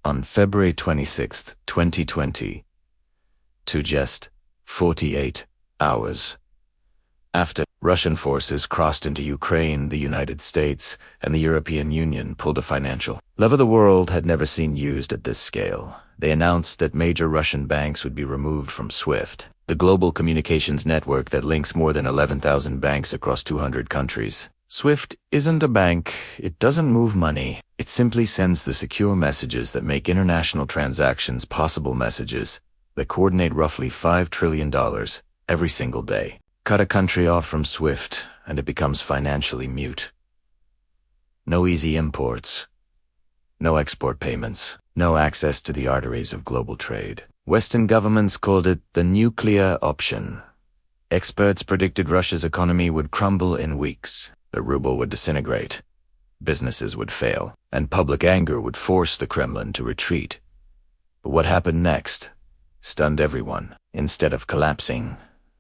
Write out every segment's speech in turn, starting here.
On February 26, 2020, to just 48 hours after Russian forces crossed into Ukraine, the United States and the European Union pulled a financial lever the world had never seen used at this scale. They announced that major Russian banks would be removed from SWIFT, the global communications network that links more than 11,000 banks across 200 countries. SWIFT isn't a bank. It doesn't move money. It simply sends the secure messages that make international transactions possible, messages that coordinate roughly $5 trillion every single day. Cut a country off from SWIFT and it becomes financially mute. No easy imports, no export payments, no access to the arteries of global trade. Western governments called it the nuclear option. Experts predicted Russia's economy would crumble in weeks. The ruble would disintegrate, businesses would fail, and public anger would force the Kremlin to retreat. But what happened next stunned everyone. Instead of collapsing,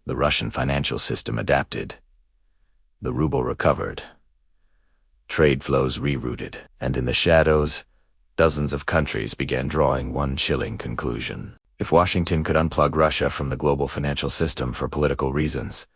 the Russian financial system adapted. The ruble recovered. Trade flows rerouted, and in the shadows, dozens of countries began drawing one chilling conclusion. If Washington could unplug Russia from the global financial system for political reasons,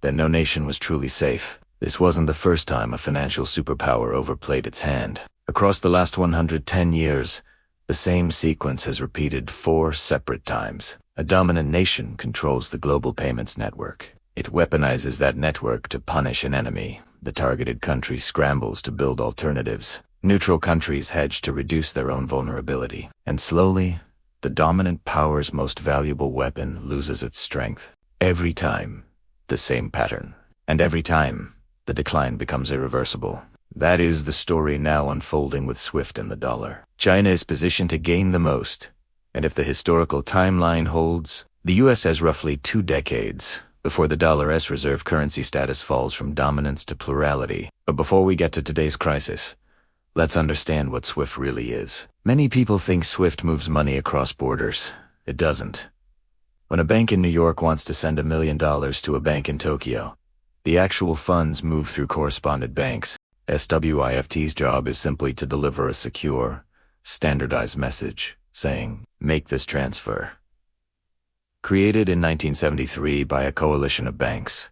then no nation was truly safe. This wasn't the first time a financial superpower overplayed its hand. Across the last 110 years, the same sequence has repeated 4 separate times. A dominant nation controls the global payments network. It weaponizes that network to punish an enemy. The targeted country scrambles to build alternatives. Neutral countries hedge to reduce their own vulnerability. And slowly, the dominant power's most valuable weapon loses its strength. Every time, the same pattern. And every time, the decline becomes irreversible. That is the story now unfolding with SWIFT and the dollar. China is positioned to gain the most, and if the historical timeline holds, the US has roughly 2 decades before the dollar's reserve currency status falls from dominance to plurality. But before we get to today's crisis, let's understand what SWIFT really is. Many people think SWIFT moves money across borders. It doesn't. When a bank in New York wants to send $1 million to a bank in Tokyo, the actual funds move through correspondent banks. SWIFT's job is simply to deliver a secure, standardized message saying, "Make this transfer." Created in 1973 by a coalition of banks,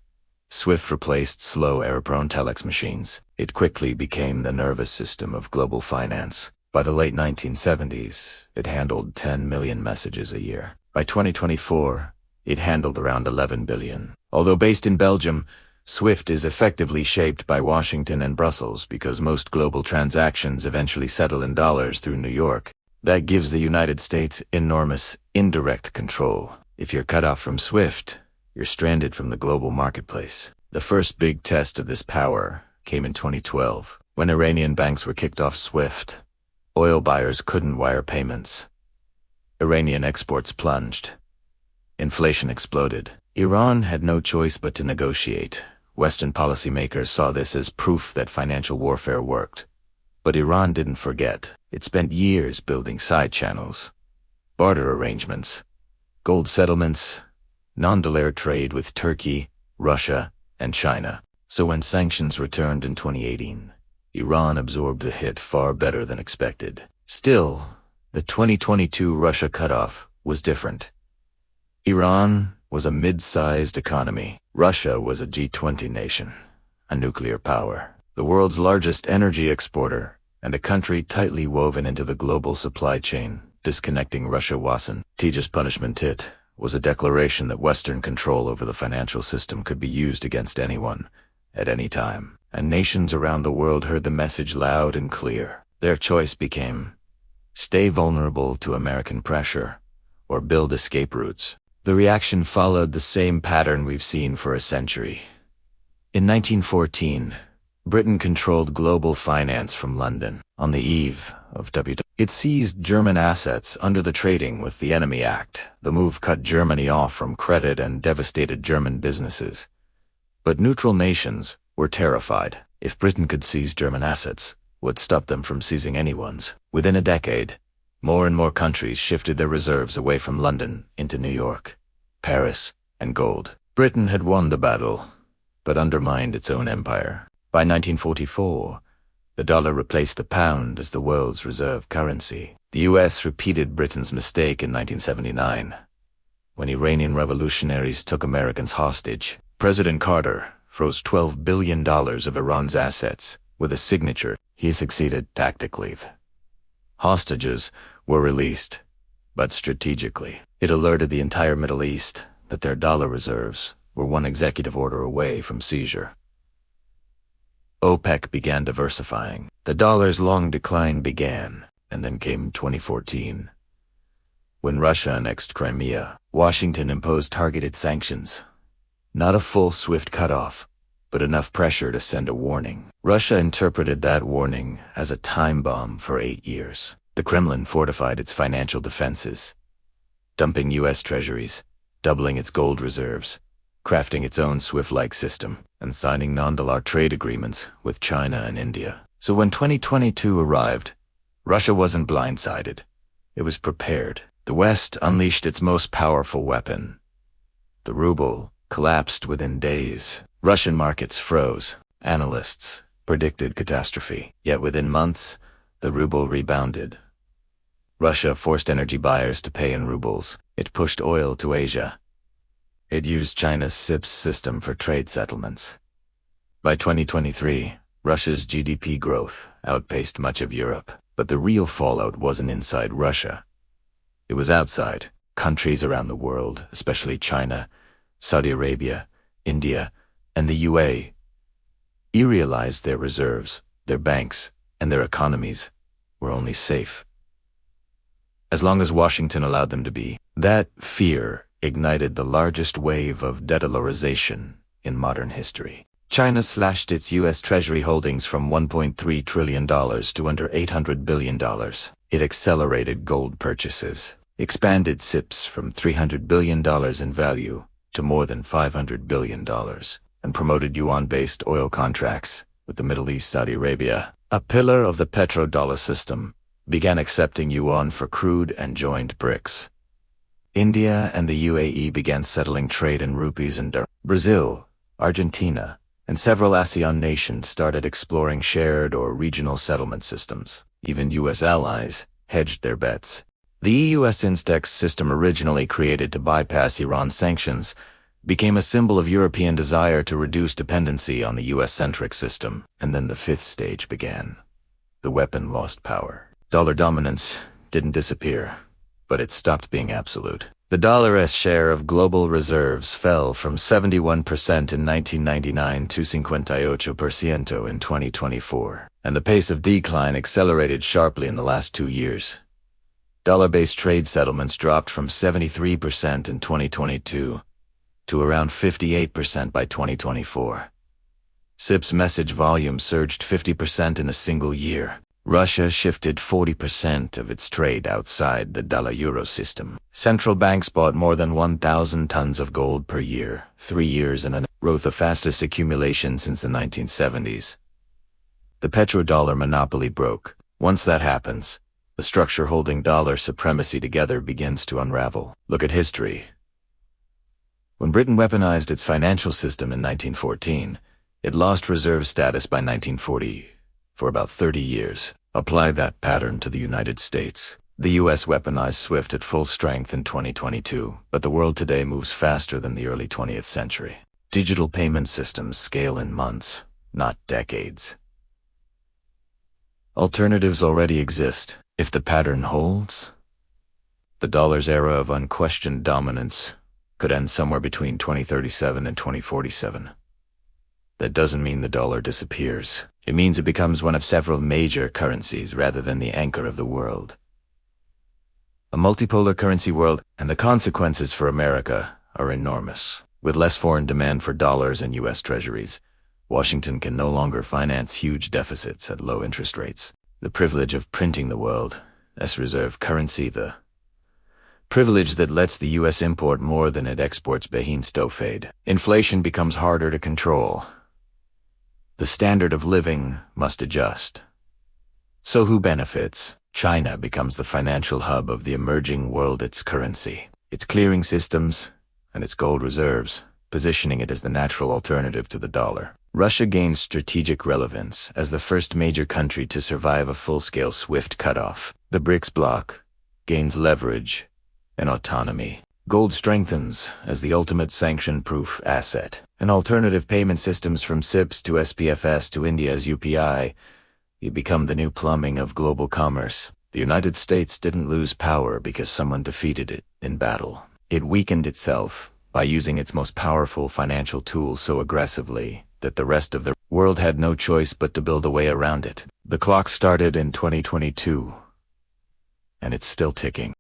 SWIFT replaced slow, error-prone telex machines. It quickly became the nervous system of global finance. By the late 1970s, it handled 10 million messages a year. By 2024, it handled around 11 billion. Although based in Belgium, SWIFT is effectively shaped by Washington and Brussels because most global transactions eventually settle in dollars through New York. That gives the United States enormous indirect control. If you're cut off from SWIFT, you're stranded from the global marketplace. The first big test of this power came in 2012. When Iranian banks were kicked off SWIFT, oil buyers couldn't wire payments. Iranian exports plunged. Inflation exploded. Iran had no choice but to negotiate. Western policymakers saw this as proof that financial warfare worked. But Iran didn't forget. It spent years building side channels, barter arrangements, gold settlements, non-delaire trade with Turkey, Russia, and China. So when sanctions returned in 2018, Iran absorbed the hit far better than expected. Still, the 2022 Russia cutoff was different. Iran was a mid-sized economy. Russia was a G20 nation, a nuclear power, the world's largest energy exporter, and a country tightly woven into the global supply chain. Disconnecting Russia wasn't just punishment. It was a declaration that Western control over the financial system could be used against anyone, at any time. And nations around the world heard the message loud and clear. Their choice became, stay vulnerable to American pressure, or build escape routes. The reaction followed the same pattern we've seen for a century. In 1914, Britain controlled global finance from London. On the eve of it seized German assets under the Trading with the Enemy Act. The move cut Germany off from credit and devastated German businesses. But neutral nations were terrified. If Britain could seize German assets, what stopped them from seizing anyone's? Within a decade, more and more countries shifted their reserves away from London into New York, Paris, and gold. Britain had won the battle, but undermined its own empire. By 1944, the dollar replaced the pound as the world's reserve currency. The US repeated Britain's mistake in 1979, when Iranian revolutionaries took Americans hostage. President Carter froze $12 billion of Iran's assets with a signature. He succeeded tactically. Hostages were released, but strategically. It alerted the entire Middle East that their dollar reserves were one executive order away from seizure. OPEC began diversifying. The dollar's long decline began, and then came 2014. When Russia annexed Crimea, Washington imposed targeted sanctions. Not a full, swift cutoff, but enough pressure to send a warning. Russia interpreted that warning as a time bomb for 8 years. The Kremlin fortified its financial defenses, dumping U.S. treasuries, doubling its gold reserves, crafting its own SWIFT-like system, and signing non-dollar trade agreements with China and India. So when 2022 arrived, Russia wasn't blindsided. It was prepared. The West unleashed its most powerful weapon. The ruble collapsed within days. Russian markets froze. Analysts predicted catastrophe. Yet within months, the ruble rebounded. Russia forced energy buyers to pay in rubles. It pushed oil to Asia. It used China's CIPS system for trade settlements. By 2023, Russia's GDP growth outpaced much of Europe, but the real fallout wasn't inside Russia. It was outside. Countries around the world, especially China, Saudi Arabia, India, and the UAE, realized their reserves, their banks, and their economies were only safe as long as Washington allowed them to be. That fear ignited the largest wave of de-dollarization in modern history. China slashed its U.S. Treasury holdings from $1.3 trillion to under $800 billion. It accelerated gold purchases, expanded CIPS from $300 billion in value to more than $500 billion, and promoted yuan-based oil contracts with the Middle East. Saudi Arabia, a pillar of the petrodollar system, began accepting yuan for crude and joined BRICS. India and the UAE began settling trade in rupees and dirham. Brazil, Argentina, and several ASEAN nations started exploring shared or regional settlement systems. Even U.S. allies hedged their bets. The EU's Instex system, originally created to bypass Iran sanctions, became a symbol of European desire to reduce dependency on the US-centric system. And then the fifth stage began. The weapon lost power. Dollar dominance didn't disappear, but it stopped being absolute. The dollar's share of global reserves fell from 71% in 1999 to 58% in 2024, and the pace of decline accelerated sharply in the last 2 years. Dollar-based trade settlements dropped from 73% in 2022 to around 58% by 2024. CIPS message volume surged 50% in a single year. Russia shifted 40% of its trade outside the dollar-euro system. Central banks bought more than 1,000 tons of gold per year, 3 years in a row, the fastest accumulation since the 1970s. The petrodollar monopoly broke. Once that happens, the structure holding dollar supremacy together begins to unravel. Look at history. When Britain weaponized its financial system in 1914, it lost reserve status by 1940 for about 30 years. Apply that pattern to the United States. The US weaponized SWIFT at full strength in 2022, but the world today moves faster than the early 20th century. Digital payment systems scale in months, not decades. Alternatives already exist. If the pattern holds, the dollar's era of unquestioned dominance could end somewhere between 2037 and 2047. That doesn't mean the dollar disappears. It means it becomes one of several major currencies rather than the anchor of the world. A multipolar currency world, and the consequences for America are enormous. With less foreign demand for dollars and U.S. treasuries, Washington can no longer finance huge deficits at low interest rates. The privilege of printing the world's reserve currency, the privilege that lets the U.S. import more than it exports, begins to fade. Inflation becomes harder to control. The standard of living must adjust. So who benefits? China becomes the financial hub of the emerging world, its currency, its clearing systems, and its gold reserves, positioning it as the natural alternative to the dollar. Russia gained strategic relevance as the first major country to survive a full-scale SWIFT cutoff. The BRICS bloc gains leverage and autonomy. Gold strengthens as the ultimate sanction-proof asset. And alternative payment systems from SIPs to SPFS to India's UPI become the new plumbing of global commerce. The United States didn't lose power because someone defeated it in battle. It weakened itself by using its most powerful financial tool so aggressively that the rest of the world had no choice but to build a way around it. The clock started in 2022, and it's still ticking.